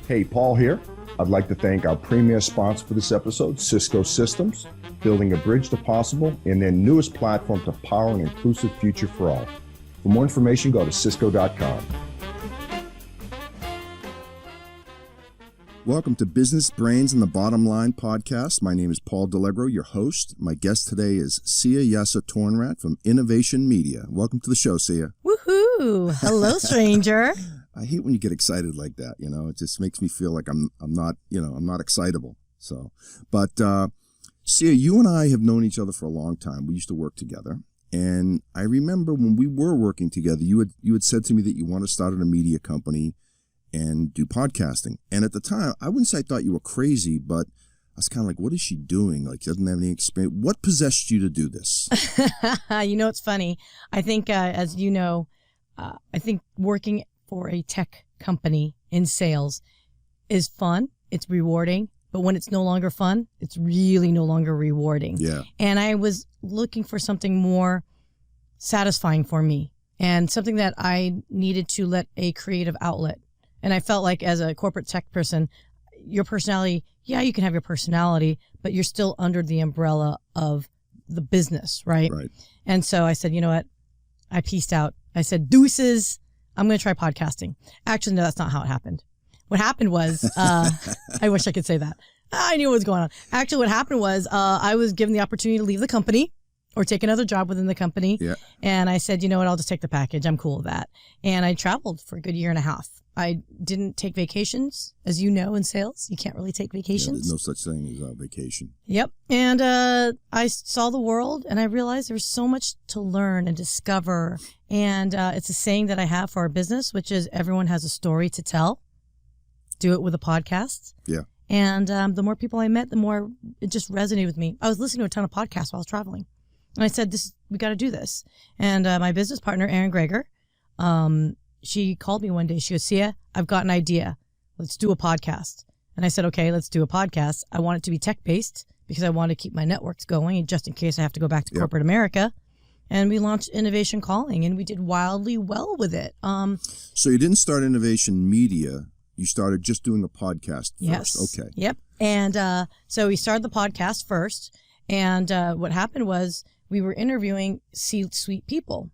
Hey, Paul here. I'd like to thank our premier sponsor for this episode, Cisco Systems, building a bridge to possible in their newest platform to power an inclusive future for all. For more information, go to cisco.com. Welcome to Business Brains and the Bottom Line podcast. My name is Paul Delegro, your host. My guest today is Syya Yasotornrat from Innovation Media. Welcome to the show, Syya. Woohoo! Hello, stranger. I hate when you get excited like that. You know, it just makes me feel like I'm not excitable. So, but Syya, you and I have known each other for a long time. We used to work together, and I remember when we were working together, you had said to me that you want to start a media company and do podcasting. And at the time, I wouldn't say I thought you were crazy, but I was kind of like, what is she doing? Like, she doesn't have any experience. What possessed you to do this? You know, it's funny. I think, as you know, I think working for a tech company in sales is fun. It's rewarding. But when it's no longer fun, it's really no longer rewarding. Yeah. And I was looking for something more satisfying for me and something that I needed to let a creative outlet. And I felt like as a corporate tech person, your personality, yeah, you can have your personality, but you're still under the umbrella of the business, right? Right. And so I said, you know what? I pieced out. I said, deuces, I'm going to try podcasting. Actually, no, that's not how it happened. What happened was, I wish I could say that. I knew what was going on. Actually, what happened was I was given the opportunity to leave the company or take another job within the company. Yeah. And I said, you know what? I'll just take the package. I'm cool with that. And I traveled for a good year and a half. I didn't take vacations. As you know, in sales, you can't really take vacations. Yeah, there's no such thing as a vacation. Yep. And I saw the world and I realized there was so much to learn and discover. And it's a saying that I have for our business, which is everyone has a story to tell. Do it with a podcast. Yeah. And the more people I met, the more it just resonated with me. I was listening to a ton of podcasts while I was traveling. And I said, we got to do this. And my business partner, Erin Greger, she called me one day. She goes, Syya, I've got an idea. Let's do a podcast. And I said, okay, let's do a podcast. I want it to be tech-based because I want to keep my networks going just in case I have to go back to corporate America. And we launched Innovation Calling, and we did wildly well with it. So you didn't start Innovation Media. You started just doing a podcast first. Yes. Okay. Yep. And so we started the podcast first. And what happened was we were interviewing C-suite people.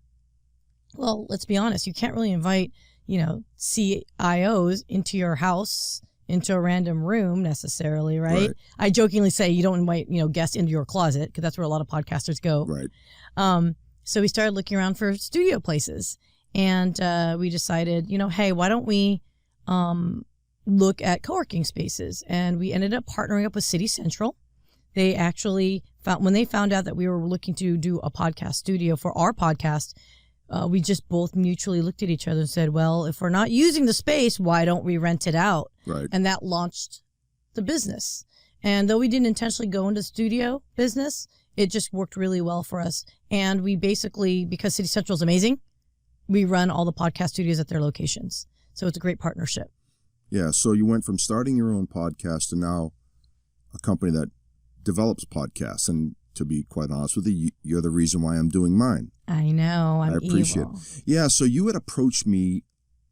Well, let's be honest. You can't really invite, CIOs into your house, into a random room necessarily, right? I jokingly say you don't invite, guests into your closet because that's where a lot of podcasters go. Right. So we started looking around for studio places. And we decided, hey, why don't we look at co-working spaces? And we ended up partnering up with City Central. They actually when they found out that we were looking to do a podcast studio for our podcast, we just both mutually looked at each other and said, well, if we're not using the space, why don't we rent it out? Right. And that launched the business. And though we didn't intentionally go into studio business, it just worked really well for us. And we basically, because City Central is amazing, we run all the podcast studios at their locations. So it's a great partnership. Yeah. So you went from starting your own podcast to now a company that develops podcasts. And to be quite honest with you, you're the reason why I'm doing mine. I know. I appreciate evil. it. Yeah. So you had approached me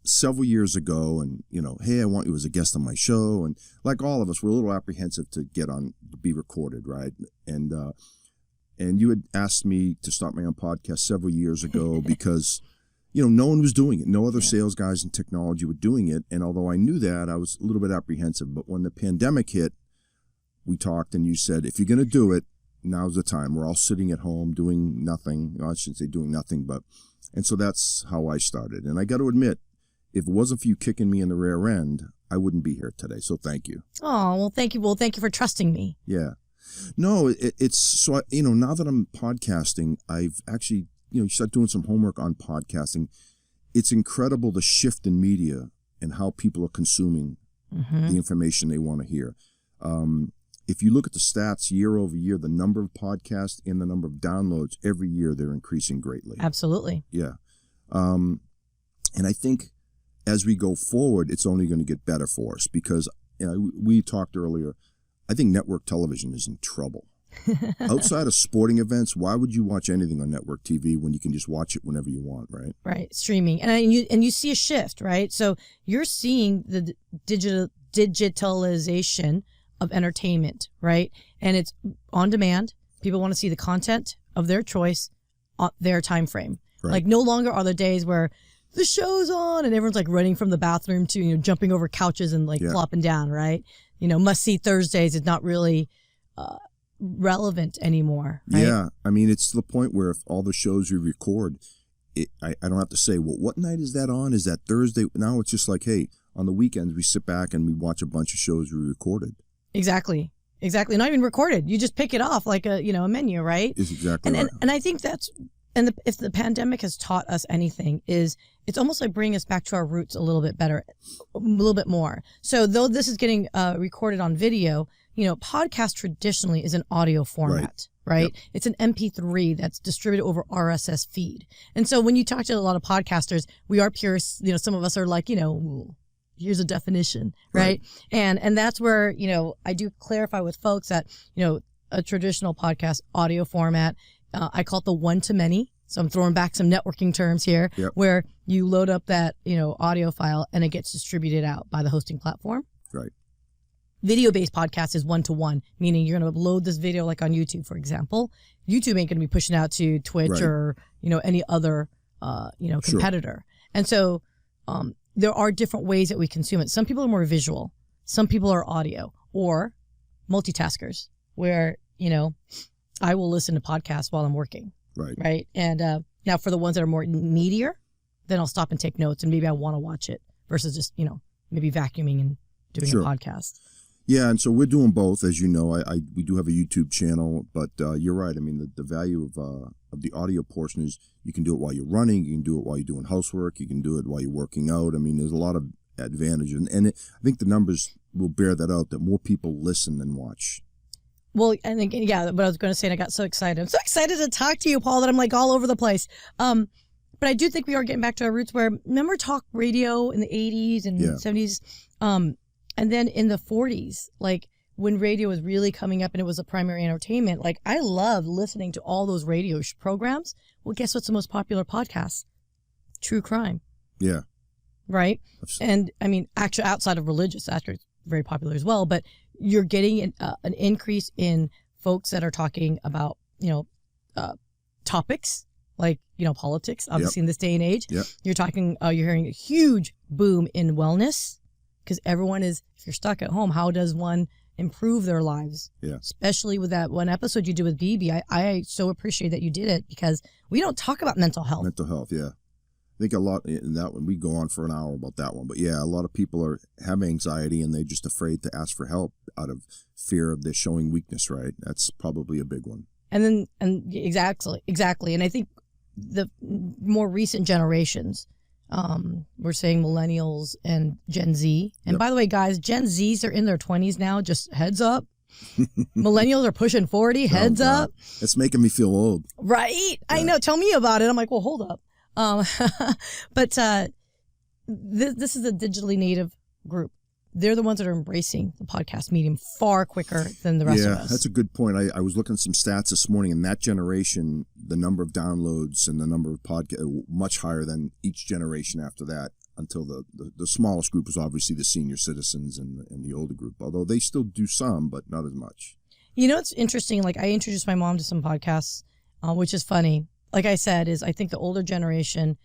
several years ago and, hey, I want you as a guest on my show. And like all of us, we're a little apprehensive to be recorded. Right. And you had asked me to start my own podcast several years ago because, no one was doing it. No other sales guys in technology were doing it. And although I knew that, I was a little bit apprehensive. But when the pandemic hit, we talked and you said, if you're going to do it, now's the time. We're all sitting at home doing nothing. I shouldn't say doing nothing, and so that's how I started. And I got to admit, if it wasn't for you kicking me in the rear end, I wouldn't be here today. So thank you. Oh, well, thank you. Well, thank you for trusting me. Yeah. No, it's so, now that I'm podcasting, I've actually, you start doing some homework on podcasting. It's incredible the shift in media and how people are consuming the information they want to hear. If you look at the stats year over year, the number of podcasts and the number of downloads every year, they're increasing greatly. Absolutely. Yeah. And I think as we go forward, it's only going to get better for us because we talked earlier. I think network television is in trouble. Outside of sporting events, why would you watch anything on network TV when you can just watch it whenever you want, right? Right, streaming, and you see a shift, right? So you're seeing the digitalization of entertainment, right? And it's on demand. People want to see the content of their choice on their time frame. Right. Like no longer are there days where the show's on and everyone's like running from the bathroom to jumping over couches and like flopping down, right? Must see Thursdays is not really relevant anymore. Right? Yeah, I mean it's to the point where if all the shows we record, I don't have to say, well, what night is that on? Is that Thursday? Now it's just like, hey, on the weekends we sit back and we watch a bunch of shows we recorded. Exactly. Not even recorded. You just pick it off like a menu, right? Is exactly right. And I think that's if the pandemic has taught us anything, is it's almost like bringing us back to our roots a little bit better, a little bit more. So though this is getting recorded on video, podcast traditionally is an audio format. Right? Yep. It's an MP3 that's distributed over RSS feed. And so when you talk to a lot of podcasters, we are purists. Some of us are like, here's a definition, right? And that's where, I do clarify with folks that, a traditional podcast audio format, I call it the one-to-many. So I'm throwing back some networking terms here, where you load up that, audio file and it gets distributed out by the hosting platform. Right. Video-based podcast is one-to-one, meaning you're going to load this video like on YouTube, for example. YouTube ain't going to be pushing out to Twitch or, any other, competitor. Sure. And so there are different ways that we consume it. Some people are more visual. Some people are audio or multitaskers where, I will listen to podcasts while I'm working. Right. And now for the ones that are more meatier, then I'll stop and take notes and maybe I want to watch it versus just, maybe vacuuming and doing a podcast. Yeah, and so we're doing both, as you know. We do have a YouTube channel, but you're right. I mean, the value of the audio portion is you can do it while you're running, you can do it while you're doing housework, you can do it while you're working out. I mean, there's a lot of advantages, and I think the numbers will bear that out, that more people listen than watch. Well, and again, but I was going to say, and I got so excited. I'm so excited to talk to you, Paul, that I'm like all over the place. But I do think we are getting back to our roots where, remember talk radio in the 80s and 70s? And then in the 40s, like when radio was really coming up and it was a primary entertainment, like I loved listening to all those radio programs. Well, guess what's the most popular podcast? True crime. Yeah. Right? And I mean, actually outside of religious, actually it's very popular as well, but you're getting an increase in folks that are talking about, topics like, politics, obviously in this day and age. Yep. You're hearing a huge boom in wellness. Because everyone is, if you're stuck at home, how does one improve their lives? Yeah. Especially with that one episode you did with BB. I so appreciate that you did it because we don't talk about mental health. Mental health, yeah. I think a lot in that one, we go on for an hour about that one. But yeah, a lot of people have anxiety and they're just afraid to ask for help out of fear of their showing weakness, right? That's probably a big one. And exactly. And I think the more recent generations, we're saying millennials and Gen Z. And by the way, guys, Gen Zs are in their 20s now. Just heads up. Millennials are pushing 40. Heads up. That's making me feel old. Right. Yeah. I know. Tell me about it. I'm like, well, hold up. But this is a digitally native group. They're the ones that are embracing the podcast medium far quicker than the rest of us. Yeah, that's a good point. I was looking at some stats this morning, and that generation, the number of downloads and the number of podcasts, much higher than each generation after that, until the smallest group was obviously the senior citizens and the older group, although they still do some, but not as much. It's interesting. Like, I introduced my mom to some podcasts, which is funny. Like I said, I think the older generation,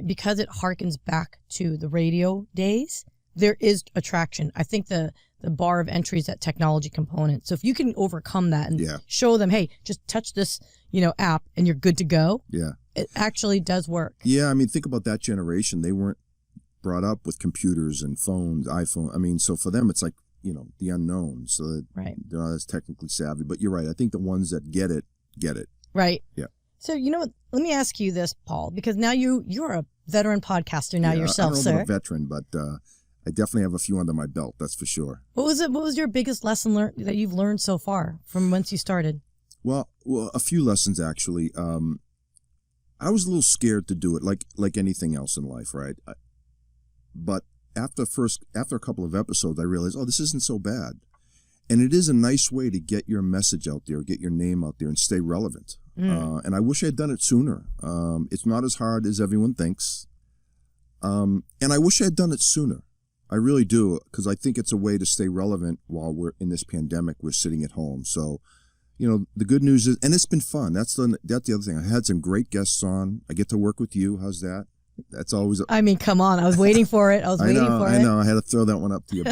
because it harkens back to the radio days, there is attraction. I think the bar of entry is that technology component. So if you can overcome that and show them, hey, just touch this, app and you're good to go. Yeah. It actually does work. Yeah. I mean, think about that generation. They weren't brought up with computers and phones, iPhone. I mean, so for them, it's like, the unknown. So they're not as technically savvy. But you're right. I think the ones that get it. Right. Yeah. So, let me ask you this, Paul, because now you're a veteran podcaster now yourself, I don't know sir. about a veteran, but I definitely have a few under my belt, that's for sure. What was your biggest lesson that you've learned so far from once you started? Well, a few lessons actually. I was a little scared to do it, like anything else in life, right? But after a couple of episodes, I realized, this isn't so bad. And it is a nice way to get your message out there, get your name out there, and stay relevant. And I wish I had done it sooner. It's not as hard as everyone thinks. And I wish I had done it sooner. I really do, because I think it's a way to stay relevant while we're in this pandemic. We're sitting at home. So, the good news is, and it's been fun. That's the other thing. I had some great guests on. I get to work with you. How's that? That's always. I mean, come on. I was waiting for it. I know. I had to throw that one up to you,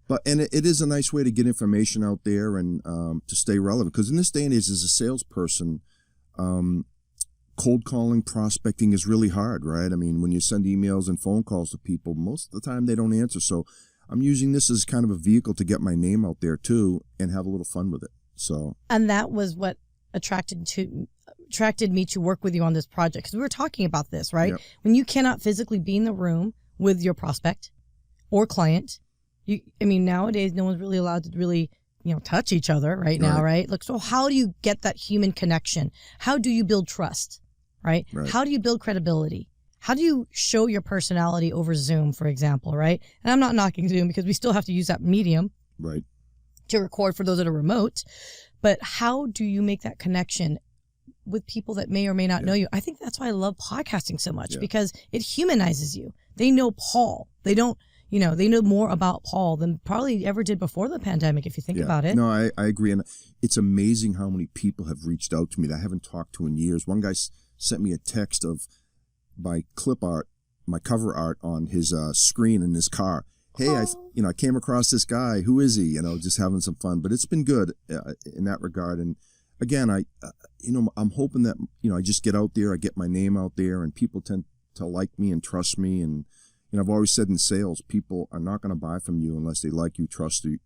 but it is a nice way to get information out there and to stay relevant. Because in this day and age, as a salesperson, cold calling, prospecting is really hard, right? I mean, when you send emails and phone calls to people, most of the time they don't answer. So I'm using this as kind of a vehicle to get my name out there too and have a little fun with it. So, and that was what attracted me to work with you on this project, because we were talking about this, right? Yep. When you cannot physically be in the room with your prospect or client, nowadays no one's really allowed to really touch each other right now, right? Like, so how do you get that human connection? How do you build trust? Right? How do you build credibility? How do you show your personality over Zoom, for example, right? And I'm not knocking Zoom, because we still have to use that medium to record for those that are remote. But how do you make that connection with people that may or may not know you? I think that's why I love podcasting so much, because it humanizes you. They know Paul. They don't, they know more about Paul than probably ever did before the pandemic, if you think about it. No, I agree. And it's amazing how many people have reached out to me that I haven't talked to in years. One guy sent me a text of my clip art, my cover art on his screen in his car. Hey, I came across this guy. Who is he? Just having some fun. But it's been good in that regard. And again, I'm hoping that I just get out there, I get my name out there, and people tend to like me and trust me. And I've always said in sales, people are not going to buy from you unless they like you, trust you,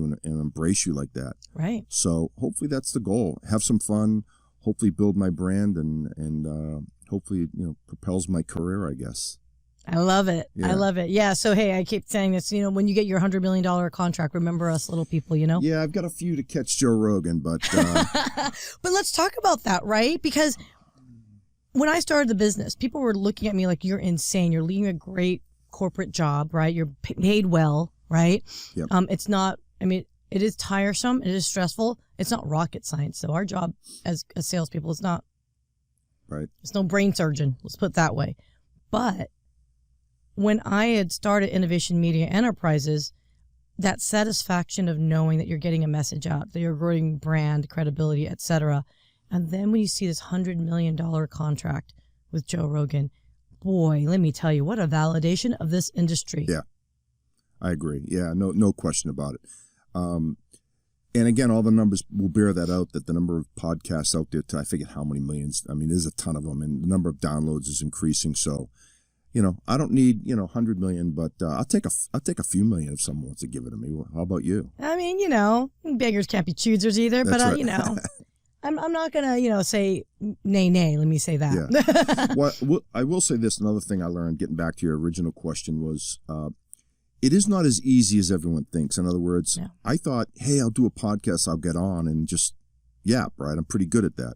and embrace you like that. Right. So hopefully that's the goal. Have some fun. Hopefully build my brand and hopefully, propels my career, I guess. I love it. Yeah. I love it. Yeah. So, hey, I keep saying this, when you get your $100 million contract, remember us little people, Yeah, I've got a few to catch Joe Rogan, but. But let's talk about that, right? Because when I started the business, people were looking at me like, you're insane. You're leading a great corporate job, right? You're paid well, right? Yep. It's not, it is tiresome. It is stressful. It's not rocket science. So our job as salespeople is not. Right. It's no brain surgeon. Let's put it that way. But when I had started Innovation Media Enterprises, that satisfaction of knowing that you're getting a message out, that you're growing brand credibility, etc. And then when you see this $100 million contract with Joe Rogan, boy, let me tell you, what a validation of this industry. Yeah, I agree. Yeah, no question about it. And again, all the numbers will bear that out, that the number of podcasts out there, I forget how many millions. There's a ton of them, and the number of downloads is increasing. So, I don't need, 100 million, but I'll take a few million if someone wants to give it to me. Well, how about you? Beggars can't be choosers either. That's but, right. I'm not going to, say nay. Let me say that. Yeah. Well, I will say this. Another thing I learned, getting back to your original question, was it is not as easy as everyone thinks. In other words, I thought, hey, I'll do a podcast, I'll get on and just yap, right? I'm pretty good at that.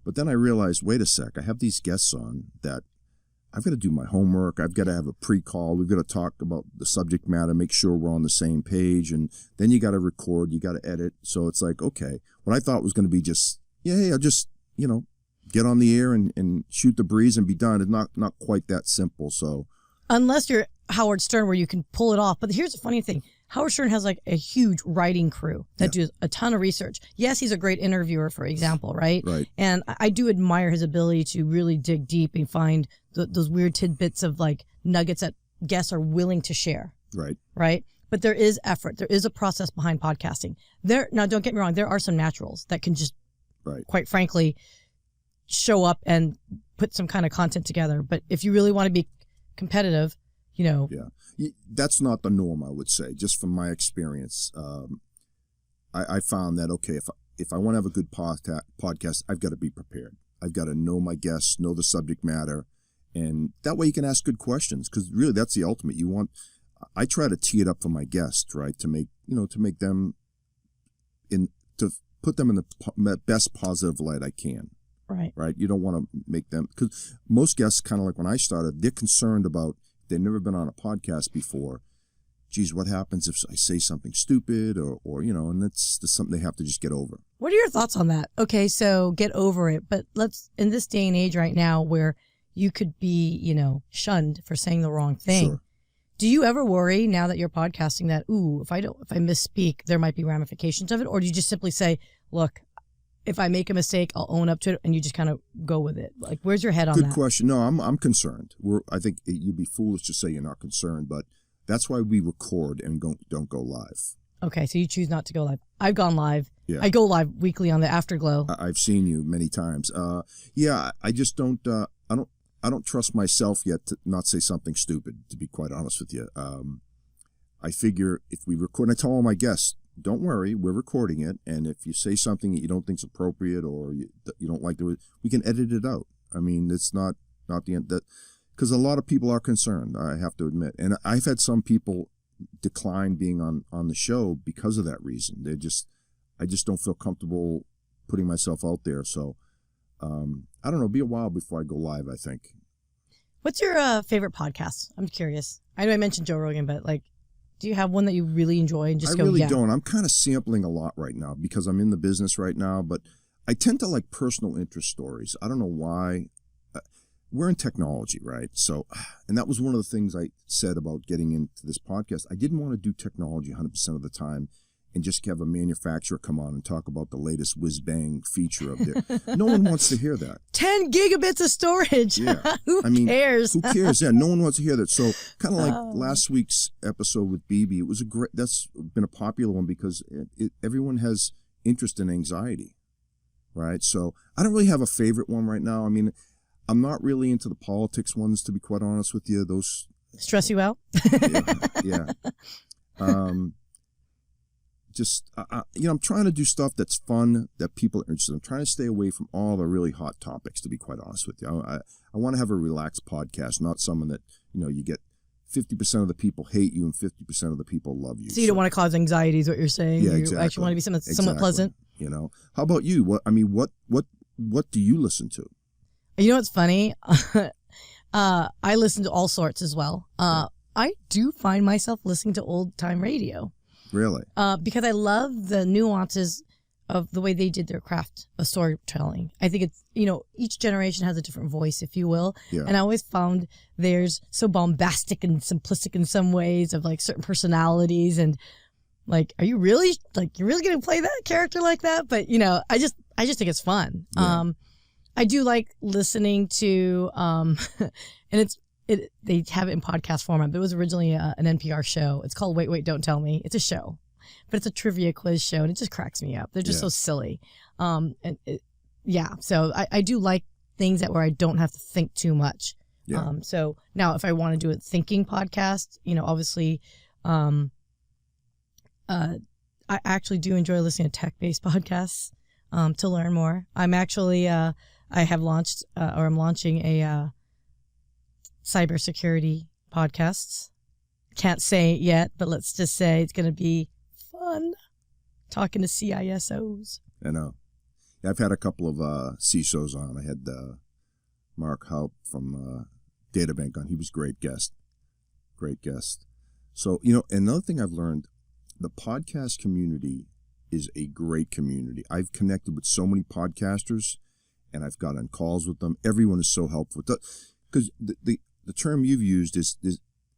But then I realized, wait a sec, I have these guests on that I've got to do my homework. I've got to have a pre-call. We've got to talk about the subject matter, make sure we're on the same page. And then you got to record, you got to edit. So it's like, okay, what I thought was going to be just, hey, I'll just, get on the air and shoot the breeze and be done. It's not quite that simple. So unless you're Howard Stern, where you can pull it off. But here's the funny thing. Howard Stern has like a huge writing crew that does a ton of research. Yes, he's a great interviewer, for example, right? Right. And I do admire his ability to really dig deep and find those weird tidbits of like nuggets that guests are willing to share. Right. Right. But there is effort. There is a process behind podcasting. Now, don't get me wrong. There are some naturals that can just, quite frankly, show up and put some kind of content together. But if you really want to be competitive, Yeah. That's not the norm, I would say, just from my experience. I found that, okay, if I want to have a good podcast, I've got to be prepared. I've got to know my guests, know the subject matter, and that way you can ask good questions, because really that's the ultimate. I try to tee it up for my guests, right, to make them to put them in the best positive light I can. Right. You don't want to make them, because most guests, kind of like when I started, they're concerned about, they've never been on a podcast before. geez, what happens if I say something stupid or and that's something they have to just get over. What are your thoughts on that? Okay, so get over it. But in this day and age right now where you could be, shunned for saying the wrong thing. Sure. Do you ever worry now that you're podcasting that, if I misspeak, there might be ramifications of it? Or do you just simply say, look, if I make a mistake, I'll own up to it, and you just kind of go with it? Like, where's your head on that? Good question. No, I'm concerned. I think you'd be foolish to say you're not concerned, but that's why we record and don't go live. Okay, so you choose not to go live. I've gone live. Yeah. I go live weekly on the Afterglow. I've seen you many times. I just don't. I don't trust myself yet to not say something stupid, to be quite honest with you. I figure if we record, and I tell all my guests, don't worry, we're recording it, and if you say something that you don't think is appropriate or you don't like we can edit it out. I mean, it's not the end, because a lot of people are concerned, I have to admit. And I've had some people decline being on the show because of that reason. I just don't feel comfortable putting myself out there, so I don't know, it'll be a while before I go live, I think. What's your favorite podcast? I'm curious. I know I mentioned Joe Rogan, but do you have one that you really enjoy and just I really don't. I'm kind of sampling a lot right now because I'm in the business right now, but I tend to like personal interest stories. I don't know why. We're in technology, right? So, and that was one of the things I said about getting into this podcast. I didn't want to do technology 100% of the time and just have a manufacturer come on and talk about the latest whiz-bang feature of their... No one wants to hear that. 10 gigabits of storage. Yeah. Who cares? Who cares? Yeah, no one wants to hear that. So kind of like last week's episode with BB, it was that's been a popular one because everyone has interest in anxiety, right? So I don't really have a favorite one right now. I mean, I'm not really into the politics ones, to be quite honest with you. Those... Stress you out? Yeah. I'm trying to do stuff that's fun, that people are interested in. I'm trying to stay away from all the really hot topics, to be quite honest with you. I want to have a relaxed podcast, not someone that, you get 50% of the people hate you and 50% of the people love you. So you don't want to cause anxiety is what you're saying? Yeah, exactly. You actually want to be somewhat pleasant? How about you? What do you listen to? You know what's funny? I listen to all sorts as well. I do find myself listening to old-time radio. Really? Because I love the nuances of the way they did their craft of storytelling. I think it's, each generation has a different voice, if you will. Yeah. And I always found theirs so bombastic and simplistic in some ways of certain personalities and are you really, you're really going to play that character like that? But, I just think it's fun. Yeah. I do like listening to, and they have it in podcast format, but it was originally an NPR show. It's called Wait, Wait, Don't Tell Me. It's a show, but it's a trivia quiz show, and it just cracks me up. They're just so silly. So I do like things where I don't have to think too much. Yeah. So now if I want to do a thinking podcast, obviously, I actually do enjoy listening to tech-based podcasts to learn more. I'm actually, I have launched, I'm launching a cybersecurity podcasts. Can't say it yet, but let's just say it's going to be fun talking to CISOs. I know. Yeah, I've had a couple of CISOs on. I had Mark Haupt from DataBank on. He was a great guest. Great guest. So, another thing I've learned, the podcast community is a great community. I've connected with so many podcasters, and I've got on calls with them. Everyone is so helpful. Because the term you've used is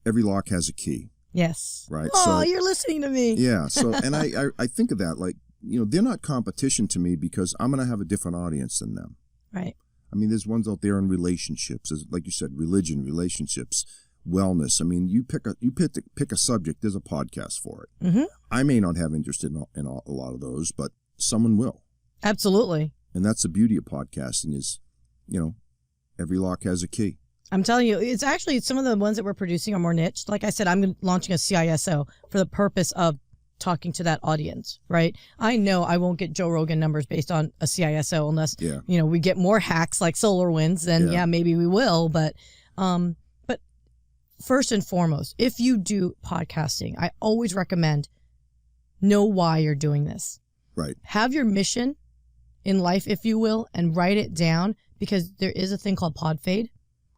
every lock has a key. Yes. Right. Oh, you're listening to me. Yeah. So, and I think of that they're not competition to me because I'm going to have a different audience than them. Right. I mean, there's ones out there in relationships, like you said, religion, relationships, wellness. I mean, you pick a subject. There's a podcast for it. Mm-hmm. I may not have interest in a lot of those, but someone will. Absolutely. And that's the beauty of podcasting is, every lock has a key. I'm telling you, it's actually some of the ones that we're producing are more niche. Like I said, I'm launching a CISO for the purpose of talking to that audience, right? I know I won't get Joe Rogan numbers based on a CISO unless, we get more hacks like SolarWinds, then maybe we will. But first and foremost, if you do podcasting, I always recommend know why you're doing this. Right. Have your mission in life, if you will, and write it down because there is a thing called pod fade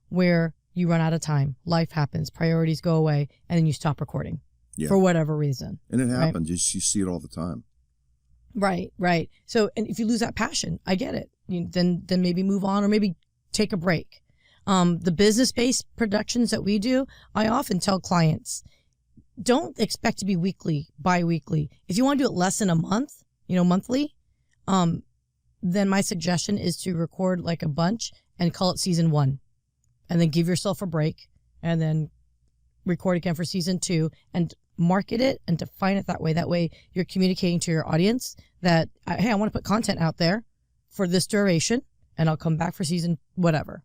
where you run out of time. Life happens, priorities go away, and then you stop recording. for whatever reason. And it right? happens. You see it all the time. Right. So, and if you lose that passion, I get it. Then maybe move on or maybe take a break. The business-based productions that we do, I often tell clients, don't expect to be weekly, bi-weekly. If you want to do it less than a month, monthly, then my suggestion is to record like a bunch and call it season 1, and then give yourself a break, and then record again for season 2, and market it and define it that way. That way you're communicating to your audience that, hey, I want to put content out there for this duration, and I'll come back for season whatever.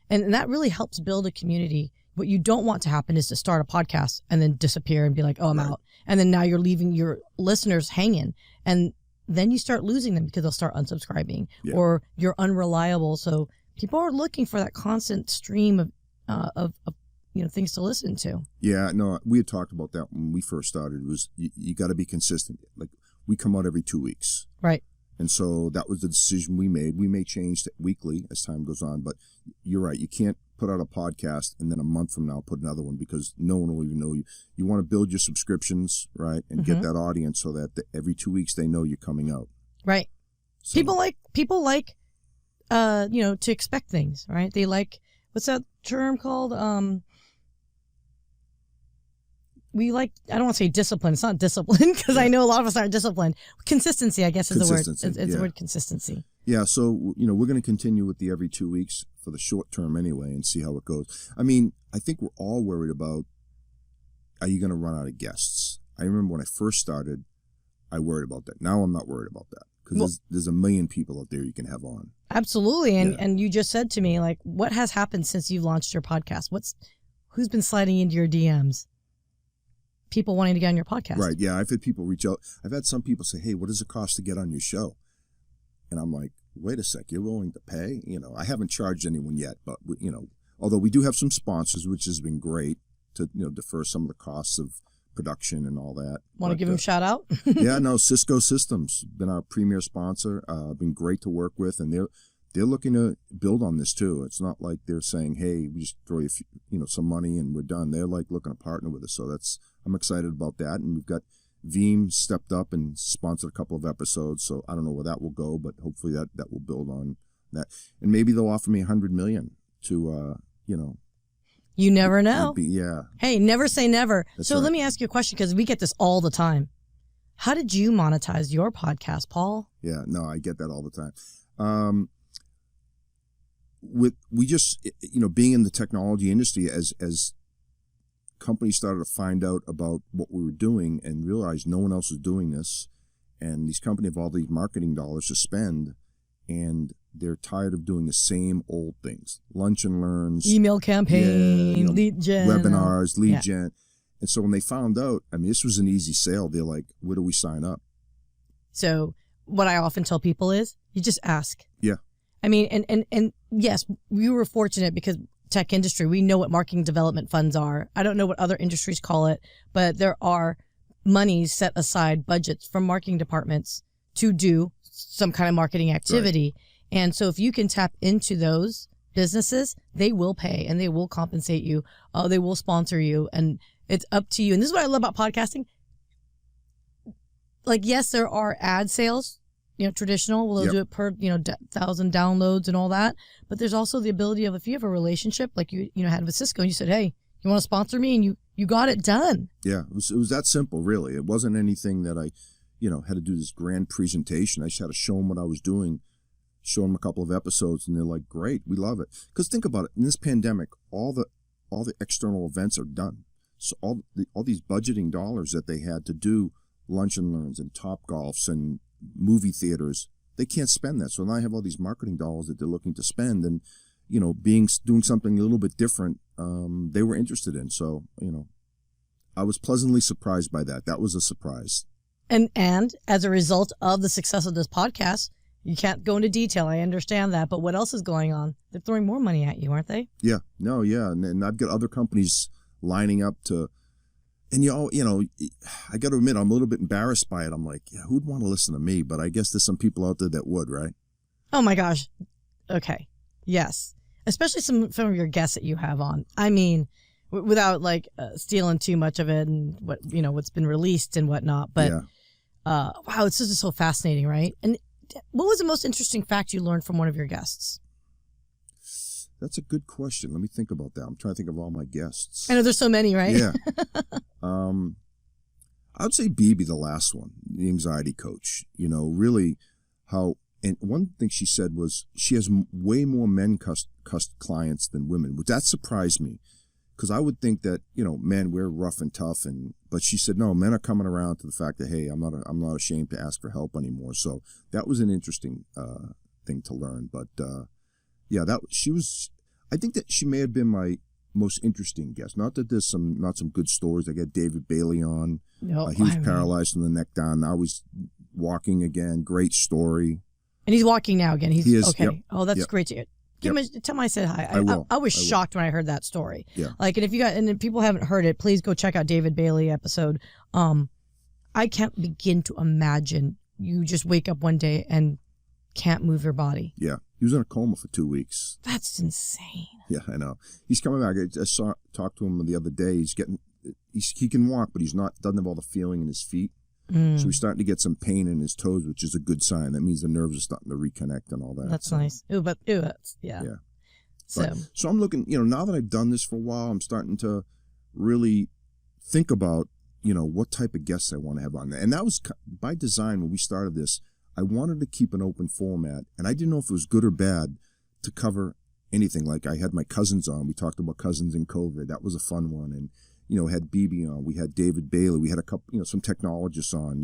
And that really helps build a community. What you don't want to happen is to start a podcast and then disappear and be like, oh, I'm out. And then now you're leaving your listeners hanging. And then you start losing them because they'll start unsubscribing or you're unreliable. So people are looking for that constant stream of things to listen to. Yeah, no, we had talked about that when we first started. It was you got to be consistent. Like we come out every 2 weeks. Right. And so that was the decision we made. We may change it weekly as time goes on, but you're right. You can't put out a podcast and then a month from now put another one because no one will even know you. You want to build your subscriptions, right, and get that audience so that every 2 weeks they know you're coming out. Right. So, people like to expect things, right? They like, what's that term called? We like, I don't want to say discipline. It's not discipline because I know a lot of us aren't disciplined. Consistency, I guess, is the word. It's the word consistency. Yeah, so, we're going to continue with the every 2 weeks for the short term anyway and see how it goes. I mean, I think we're all worried about, are you going to run out of guests? I remember when I first started, I worried about that. Now I'm not worried about that because there's a million people out there you can have on. Absolutely. And you just said to me, like, what has happened since you launched your podcast? Who's been sliding into your DMs? People wanting to get on your podcast. Right, yeah. I've had people reach out. I've had some people say, hey, what does it cost to get on your show? And I'm like, wait a sec, you're willing to pay? I haven't charged anyone yet, but, although we do have some sponsors, which has been great to, defer some of the costs of production and all that. Want to give them a shout out? Yeah, no, Cisco Systems, been our premier sponsor, been great to work with, and they're looking to build on this too. It's not like they're saying, hey, we just throw you some money and we're done. They're like looking to partner with us. So I'm excited about that. And we've got Veem stepped up and sponsored a couple of episodes. So I don't know where that will go, but hopefully that will build on that. And maybe they'll offer me $100 million to, You never know. Yeah. Hey, never say never. That's so right. Let me ask you a question because we get this all the time. How did you monetize your podcast, Paul? Yeah, no, I get that all the time. We just being in the technology industry as companies started to find out about what we were doing and realized no one else was doing this, and these companies have all these marketing dollars to spend, and they're tired of doing the same old things: lunch and learns, email campaign, lead gen, webinars, lead gen. And so when they found out, I mean, this was an easy sale. They're like, where do we sign up? So what I often tell people is you just ask. Yeah. I mean, and yes, we were fortunate because tech industry, we know what marketing development funds are. I don't know what other industries call it, but there are monies set aside, budgets from marketing departments to do some kind of marketing activity. Right. And so if you can tap into those businesses, they will pay and they will compensate you. They will sponsor you, and it's up to you. And this is what I love about podcasting. Like, yes, there are ad sales. Traditional, they'll do it per, 1,000 downloads and all that. But there's also the ability of, if you have a relationship like you had with Cisco and you said, hey, you want to sponsor me? And you got it done. Yeah, it was that simple, really. It wasn't anything that I, had to do this grand presentation. I just had to show them what I was doing, show them a couple of episodes, and they're like, great, we love it. Because think about it, in this pandemic, all the external events are done. So all these budgeting dollars that they had to do lunch and learns and Top Golfs and movie theaters, they can't spend that. So now I have all these marketing dollars that they're looking to spend, and doing something a little bit different, they were interested in. So I was pleasantly surprised by that. That was a surprise. And as a result of the success of this podcast, you can't go into detail. I understand that, but what else is going on? They're throwing more money at you, aren't they? Yeah, no, yeah, and I've got other companies lining up to. And, I got to admit, I'm a little bit embarrassed by it. I'm like, yeah, who'd want to listen to me? But I guess there's some people out there that would, right? Oh, my gosh. Okay. Yes. Especially some of your guests that you have on. I mean, without like stealing too much of it and what's been released and whatnot. But wow, it's just so fascinating, right? And what was the most interesting fact you learned from one of your guests? That's a good question. Let me think about that. I'm trying to think of all my guests. I know there's so many, right? Yeah. I would say BB, the last one, the anxiety coach. Really how, and one thing she said was she has way more men clients than women, which that surprised me. Because I would think that, men, we're rough and tough, but she said, no, men are coming around to the fact that, hey, I'm not ashamed to ask for help anymore. So that was an interesting thing to learn. But I think that she may have been my most interesting guest. Not that there's not some good stories. I got David Bailey on. He was paralyzed from the neck down. Now he's walking again. Great story. And he's walking now again. He is. Okay. Yep. Oh, that's great to hear. Tell him I said hi. I was shocked when I heard that story. Yeah. Like, and if people haven't heard it, please go check out David Bailey episode. I can't begin to imagine you just wake up one day and can't move your body. Yeah. He was in a coma for 2 weeks. That's insane. Yeah, I know. He's coming back. I talked to him the other day. He can walk, but doesn't have all the feeling in his feet. So he's starting to get some pain in his toes, which is a good sign. That means the nerves are starting to reconnect and all that. That's nice. That's. Yeah. So I'm looking, now that I've done this for a while, I'm starting to really think about, what type of guests I want to have on there. And that was by design when we started this. I wanted to keep an open format, and I didn't know if it was good or bad to cover anything. Like I had my cousins on. We talked about cousins in COVID. That was a fun one. And, had BB on. We had David Bailey. We had a couple, some technologists on,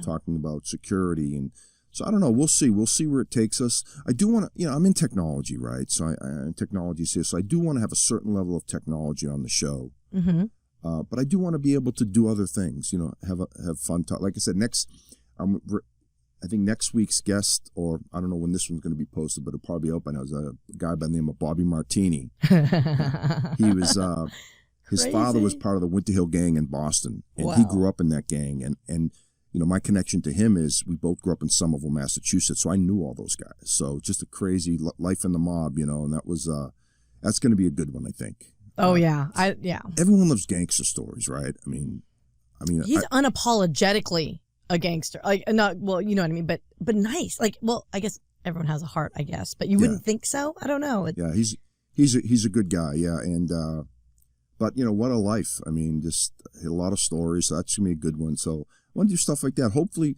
talking about security. And so I don't know. We'll see. We'll see where it takes us. I do want to, I'm in technology, right? So technology is here. So I do want to have a certain level of technology on the show. Mm-hmm. But I do want to be able to do other things, have fun. Like I said, I think next week's guest, or I don't know when this one's going to be posted, but it'll probably be out by now, is a guy by the name of Bobby Martini. He was, his father was part of the Winter Hill gang in Boston, and he grew up in that gang. And my connection to him is we both grew up in Somerville, Massachusetts, so I knew all those guys. So just a crazy life in the mob, and that was, that's going to be a good one, I think. Oh, yeah. Everyone loves gangster stories, right? I mean, he's unapologetically a gangster, like not well, you know what I mean, but nice. Like, well, I guess everyone has a heart, I guess, but you wouldn't think so. I don't know. Yeah, he's a good guy. Yeah, and but what a life. I mean, just a lot of stories. So that's gonna be a good one. So I want to do stuff like that. Hopefully,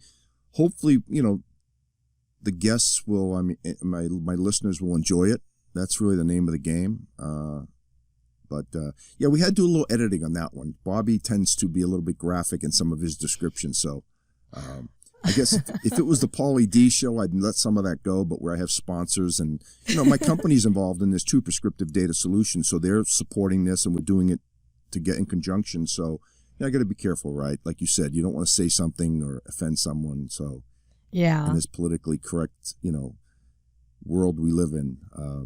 the guests will. I mean, my listeners will enjoy it. That's really the name of the game. But we had to do a little editing on that one. Bobby tends to be a little bit graphic in some of his descriptions, so. I guess if it was the Pauly D show, I'd let some of that go, but where I have sponsors and, my company's involved in this too, Prescriptive Data Solutions, so they're supporting this and we're doing it to get in conjunction. So I got to be careful, right? Like you said, you don't want to say something or offend someone. So in this politically correct, world we live in.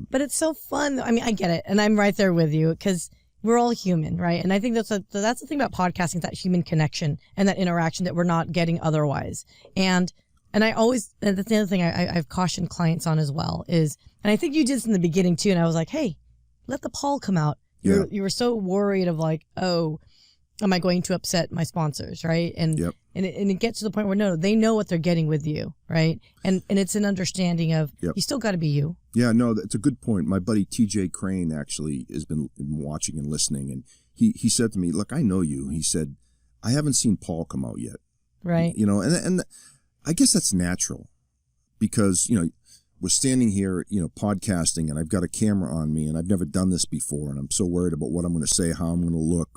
But it's so fun. I mean, I get it. And I'm right there with you because we're all human, right? And I think that's the thing about podcasting, that human connection and that interaction that we're not getting otherwise. And that's the other thing I've cautioned clients on as well is, and I think you did this in the beginning too, and I was like, hey, let the Paul come out. You were so worried of like, oh, am I going to upset my sponsors, right? And it gets to the point where no, they know what they're getting with you, right? And it's an understanding of you still got to be you. Yeah, no, that's a good point. My buddy TJ Crane actually has been watching and listening, and he said to me, look, I know you. He said, I haven't seen Paul come out yet. Right. And I guess that's natural because, we're standing here, podcasting, and I've got a camera on me, and I've never done this before, and I'm so worried about what I'm going to say, how I'm going to look,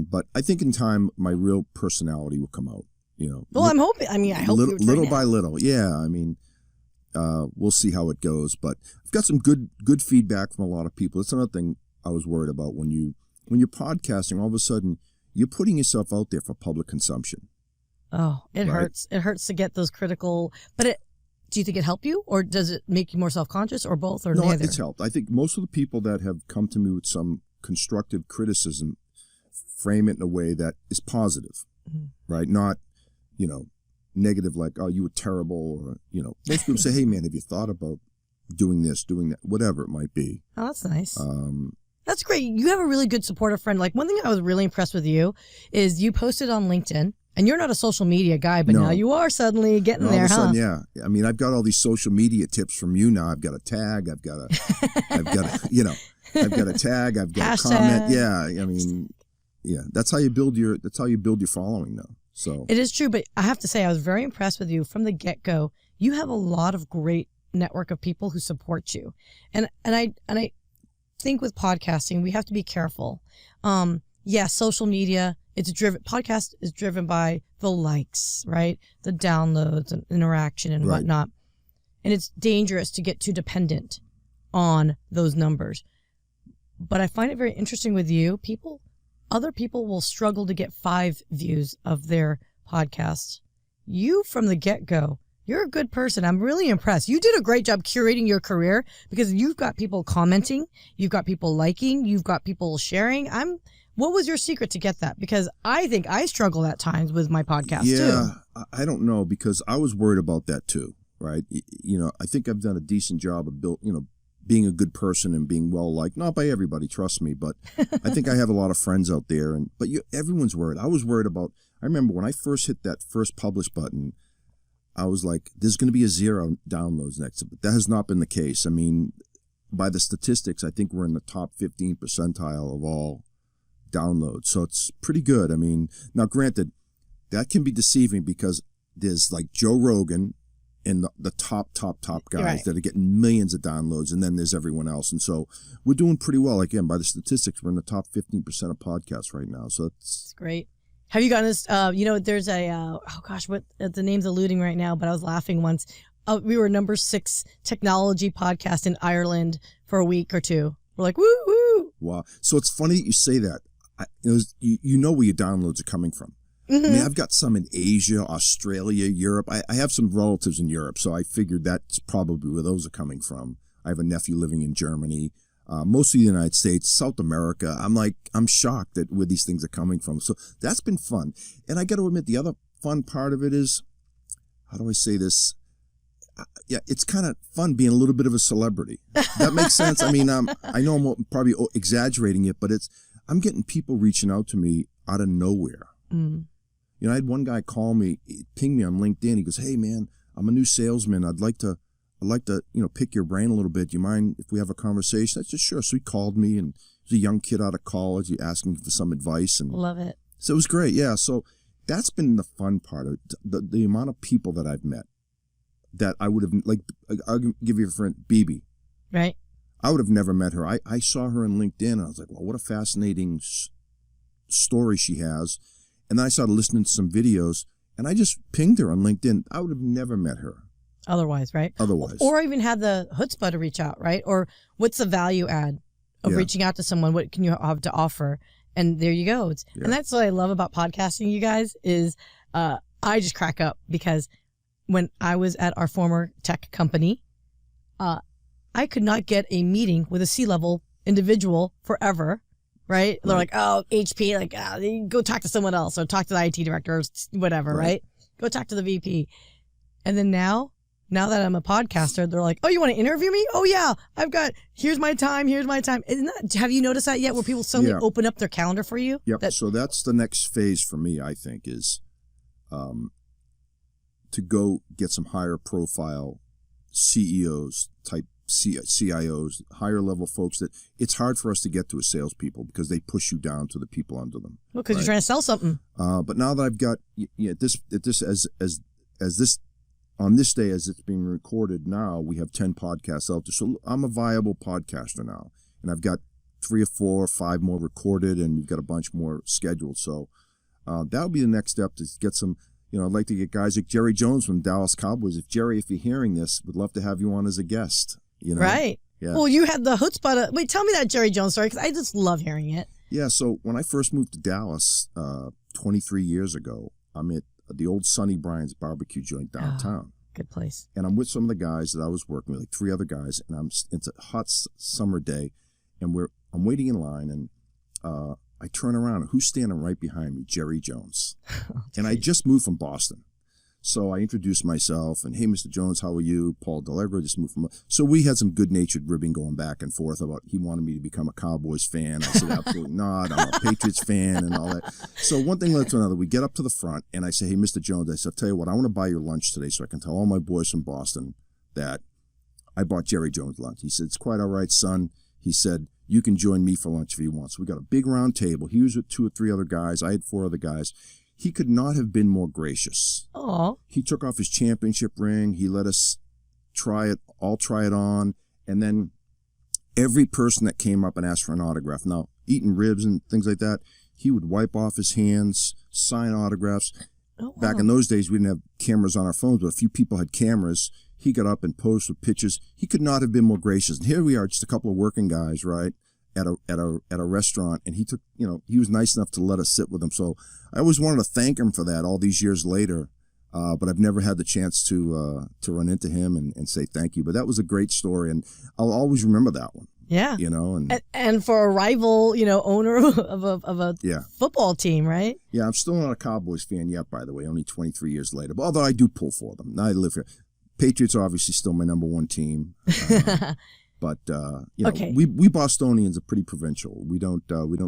but I think in time my real personality will come out. Well, I'm hoping. I mean, I hope little by little. Yeah, I mean, we'll see how it goes. But I've got some good feedback from a lot of people. That's another thing I was worried about when you're podcasting. All of a sudden, you're putting yourself out there for public consumption. Oh, it hurts. It hurts to get those critical. But do you think it helped you, or does it make you more self-conscious, or both, or neither? No, it's helped. I think most of the people that have come to me with some constructive criticism frame it in a way that is positive, right? Not, negative, like, oh, you were terrible, or, most people say, hey, man, have you thought about doing this, doing that, whatever it might be. Oh, that's nice. That's great. You have a really good supportive friend. Like one thing I was really impressed with you is you posted on LinkedIn, and you're not a social media guy, but No. now you are suddenly getting all there, of a sudden, huh? yeah. I mean, I've got all these social media tips from you now. I've got a tag. I've got a tag. I've got a comment. Yeah. I mean, yeah. That's how you build your following now. So It is true, but I have to say I was very impressed with you from the get-go. You have a lot of great network of people who support you. And I think with podcasting, we have to be careful. Social media, podcast is driven by the likes, right? The downloads and interaction and Right. whatnot. And it's dangerous to get too dependent on those numbers. But I find it very interesting with you. Other people will struggle to get 5 views of their podcast. You, from the get-go, you're a good person. I'm really impressed. You did a great job curating your career because you've got people commenting, you've got people liking, you've got people sharing. What was your secret to get that? Because I think I struggle at times with my podcast too. Yeah, I don't know, because I was worried about that too, right? I think I've done a decent job of being a good person and being well liked, not by everybody, trust me, but I think I have a lot of friends out there. But everyone's worried. I was worried about. I remember when I first hit that first publish button, I was like, "There's going to be a 0 downloads next to it." But that has not been the case. I mean, by the statistics, I think we're in the top 15 percentile of all downloads, so it's pretty good. I mean, now granted, that can be deceiving because there's like Joe Rogan and the top guys Right. that are getting millions of downloads, and then there's everyone else. And so we're doing pretty well. Again, by the statistics, we're in the top 15% of podcasts right now. So It's great. Have you gotten this? There's a, what the name's eluding right now, but I was laughing once. We were number 6 technology podcast in Ireland for a week or two. We're like, woo, woo. wow. So it's funny that you say that. You know where your downloads are coming from. Mm-hmm. I mean, I've got some in Asia, Australia, Europe. I have some relatives in Europe, so I figured that's probably where those are coming from. I have a nephew living in Germany, most of the United States, South America. I'm shocked at where these things are coming from. So that's been fun. And I got to admit, the other fun part of it is, how do I say this? Yeah, it's kind of fun being a little bit of a celebrity. That makes sense. I mean, I know I'm probably exaggerating it, but I'm getting people reaching out to me out of nowhere. Mm. I had one guy call me, ping me on LinkedIn. He goes, "Hey man, I'm a new salesman. I'd like to, pick your brain a little bit. Do you mind if we have a conversation?" I said, "Sure." So he called me, and he's a young kid out of college. He asking for some advice, and Love it. so it was great. Yeah. So that's been the fun part of it. The amount of people that I've met that I would have, like, I'll give you a friend, BB. Right. I would have never met her. I saw her on LinkedIn, and I was like, well, what a fascinating story she has. And then I started listening to some videos, and I just pinged her on LinkedIn. I would have never met her Otherwise, right? otherwise. Or even had the chutzpah to reach out, right? Or what's the value add of Yeah. reaching out to someone? What can you have to offer? And there you go. Yeah. And that's what I love about podcasting, you guys, is I just crack up because when I was at our former tech company, I could not get a meeting with a C-level individual forever, right? They're like, oh, HP, go talk to someone else or talk to the IT director or whatever, right? Go talk to the VP. And then now that I'm a podcaster, they're like, oh, you want to interview me? Oh, yeah, here's my time. Have you noticed that yet, where people suddenly open up their calendar for you? Yep. So that's the next phase for me, I think, is to go get some higher profile CEOs type CIOs, higher level folks that it's hard for us to get to as salespeople because they push you down to the people under them. Well, because you're trying to sell something. But now that I've got on this day as it's being recorded now, we have 10 podcasts out there. So I'm a viable podcaster now, and I've got 3 or 4 or 5 more recorded, and we've got a bunch more scheduled. So that'll be the next step, to get some. I'd like to get guys like Jerry Jones from Dallas Cowboys. If you're hearing this, would love to have you on as a guest. Right. Yeah. Well, you had the chutzpah. Wait, tell me that Jerry Jones story, because I just love hearing it. Yeah. So when I first moved to Dallas 23 years ago, I'm at the old Sonny Bryan's barbecue joint downtown. Good place. And I'm with some of the guys that I was working with, like 3 other guys, and it's a hot summer day, and I'm waiting in line, and I turn around, and who's standing right behind me? Jerry Jones. And I just moved from Boston. So I introduced myself and, hey, Mr. Jones, how are you? Paul Delegro just moved from. So we had some good-natured ribbing going back and forth about he wanted me to become a Cowboys fan. I said, absolutely not. I'm a Patriots fan and all that. So one thing led to another. We get up to the front and I say, hey, Mr. Jones, I said, I'll tell you what, I want to buy your lunch today so I can tell all my boys from Boston that I bought Jerry Jones lunch. He said, it's quite all right, son. He said, you can join me for lunch if you want. So we got a big round table. He was with 2 or 3 other guys. I had 4 other guys. He could not have been more gracious. Oh. He took off his championship ring. He let us try it on. And then every person that came up and asked for an autograph, now eating ribs and things like that, he would wipe off his hands, sign autographs. Oh, wow. Back in those days, we didn't have cameras on our phones, but a few people had cameras. He got up and posed with pictures. He could not have been more gracious. And here we are, just a couple of working guys, right, at a restaurant. And he took, he was nice enough to let us sit with him. So I always wanted to thank him for that all these years later. But I've never had the chance to run into him and say thank you. But that was a great story, and I'll always remember that one. Yeah. And for a rival, owner of a football team, right? Yeah, I'm still not a Cowboys fan yet, by the way, only 23 years later. But although I do pull for them. I live here. Patriots obviously still my number 1 team. But okay. we Bostonians are pretty provincial. We don't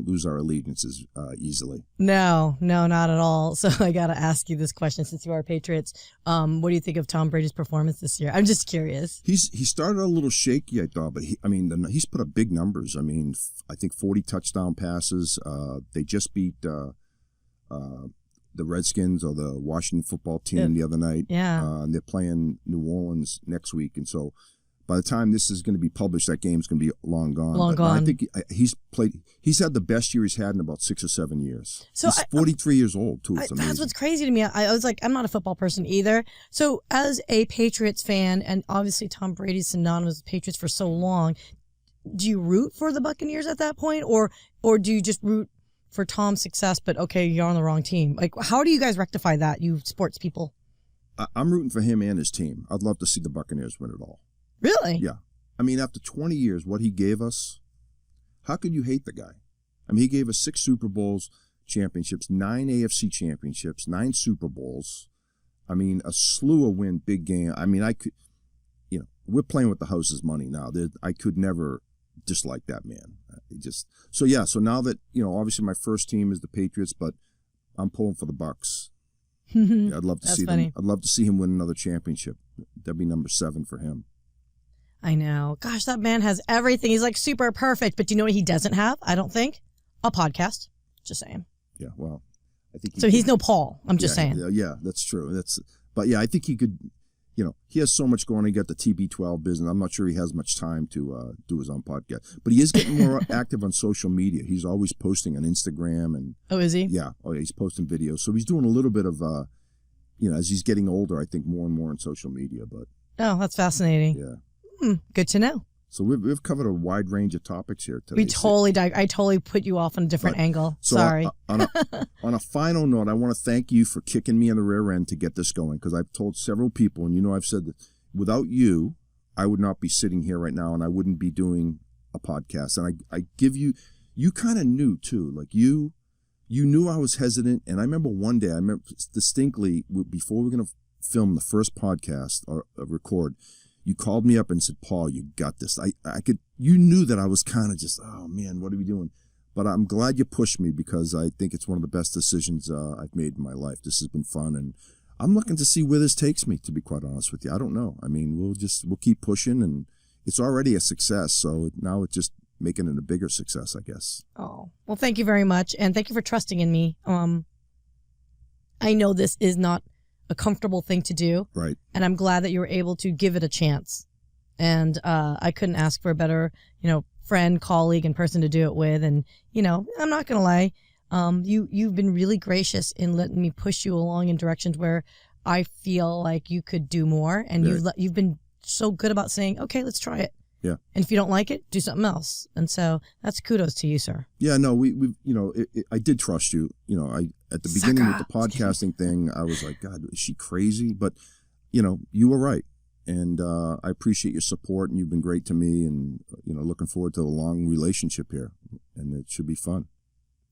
lose our allegiances easily. No, not at all. So I got to ask you this question since you are Patriots. What do you think of Tom Brady's performance this year? I'm just curious. He started a little shaky, I thought, but he's put up big numbers. I think 40 touchdown passes. They just beat the Redskins or the Washington football team the other night. Yeah. And they're playing New Orleans next week, and so by the time this is going to be published, that game's going to be long gone. Long gone. I think he's had the best year he's had in about 6 or 7 years. So he's 43 years old, too. It's amazing. That's what's crazy to me. I was like, I'm not a football person either. So as a Patriots fan, and obviously Tom Brady's synonymous with Patriots for so long, do you root for the Buccaneers at that point? Or do you just root for Tom's success, but okay, you're on the wrong team? Like, how do you guys rectify that, you sports people? I'm rooting for him and his team. I'd love to see the Buccaneers win it all. Really? Yeah. After 20 years, what he gave us, how could you hate the guy? He gave us 6 Super Bowls championships, 9 AFC championships, 9 Super Bowls. A slew of win, big game. I could, we're playing with the house's money now. I could never dislike that man. So now that, obviously my first team is the Patriots, but I'm pulling for the Bucs. Yeah, I'd love to see them. I'd love to see him win another championship. That'd be number 7 for him. I know. Gosh, that man has everything. He's like super perfect. But do you know what he doesn't have? I don't think. A podcast. Just saying. Yeah, well, I think he's no Paul. I'm just saying. Yeah, that's true. But I think he could. He has so much going on. He got the TB12 business. I'm not sure he has much time to do his own podcast. But he is getting more active on social media. He's always posting on Instagram and. Oh, is he? Yeah. Oh, yeah. He's posting videos. So he's doing a little bit of. As he's getting older, I think more and more on social media. But. Oh, that's fascinating. Yeah. Good to know. So we've covered a wide range of topics here today. I totally put you off on a different angle. So Sorry. On a final note, I want to thank you for kicking me in the rear end to get this going, because I've told several people, and I've said that without you, I would not be sitting here right now, and I wouldn't be doing a podcast. And I give you kind of knew too, like you knew I was hesitant. And I remember one day, I remember distinctly before we were going to film the first podcast or record, you called me up and said, Paul, you got this. You knew that I was kind of just, oh man, what are we doing? But I'm glad you pushed me, because I think it's one of the best decisions I've made in my life. This has been fun, and I'm looking to see where this takes me, to be quite honest with you. I don't know. We'll keep pushing, and it's already a success. So now it's just making it a bigger success, I guess. Oh, well, thank you very much. And thank you for trusting in me. I know this is not a comfortable thing to do. Right. And I'm glad that you were able to give it a chance. And I couldn't ask for a better, friend, colleague, and person to do it with. And, I'm not going to lie. You've been really gracious in letting me push you along in directions where I feel like you could do more. And you've been so good about saying, okay, let's try it. Yeah. And if you don't like it, do something else. And so that's kudos to you, sir. Yeah, no, I did trust you. At the beginning with the podcasting thing, I was like, God, is she crazy? But, you were right. And I appreciate your support, and you've been great to me, and, looking forward to a long relationship here, and it should be fun.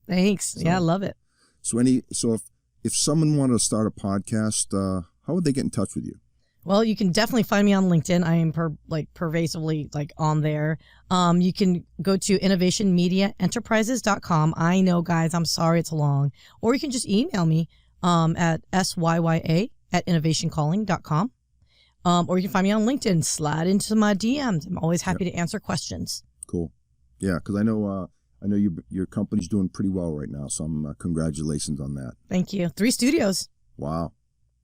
Thanks. So, yeah, I love it. So if someone wanted to start a podcast, how would they get in touch with you? Well, you can definitely find me on LinkedIn. I am pervasively on there. You can go to innovationmediaenterprises.com. I know, guys, I'm sorry it's long. Or you can just email me at syya@innovationcalling.com. Or you can find me on LinkedIn. Slide into my DMs. I'm always happy to answer questions. Cool. Yeah, because I know your company's doing pretty well right now. So congratulations on that. Thank you. 3 studios. Wow.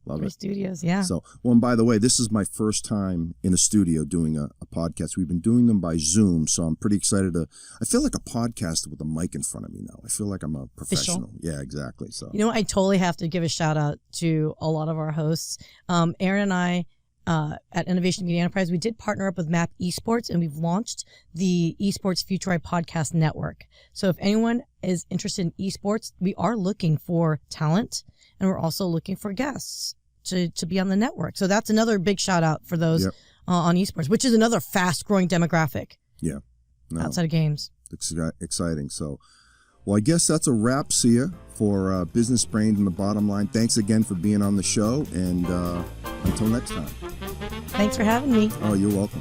Love 3 it. studios, yeah. So, well, and by the way, this is my first time in a studio doing a podcast. We've been doing them by Zoom, so I'm pretty excited I feel like a podcaster with a mic in front of me now. I feel like I'm a professional. Official. Yeah, exactly. So, I totally have to give a shout out to a lot of our hosts. Aaron and I, at Innovation Media Enterprise, we did partner up with Map Esports, and we've launched the Esports Futurite Podcast Network. So if anyone is interested in esports, we are looking for talent, and we're also looking for guests to be on the network. So that's another big shout out for those on esports, which is another fast growing demographic. Yeah. No, outside of games. Exciting. So, well, I guess that's a wrap, Syya, for Business Brains and the Bottom Line. Thanks again for being on the show, and until next time. Thanks for having me. Oh, you're welcome.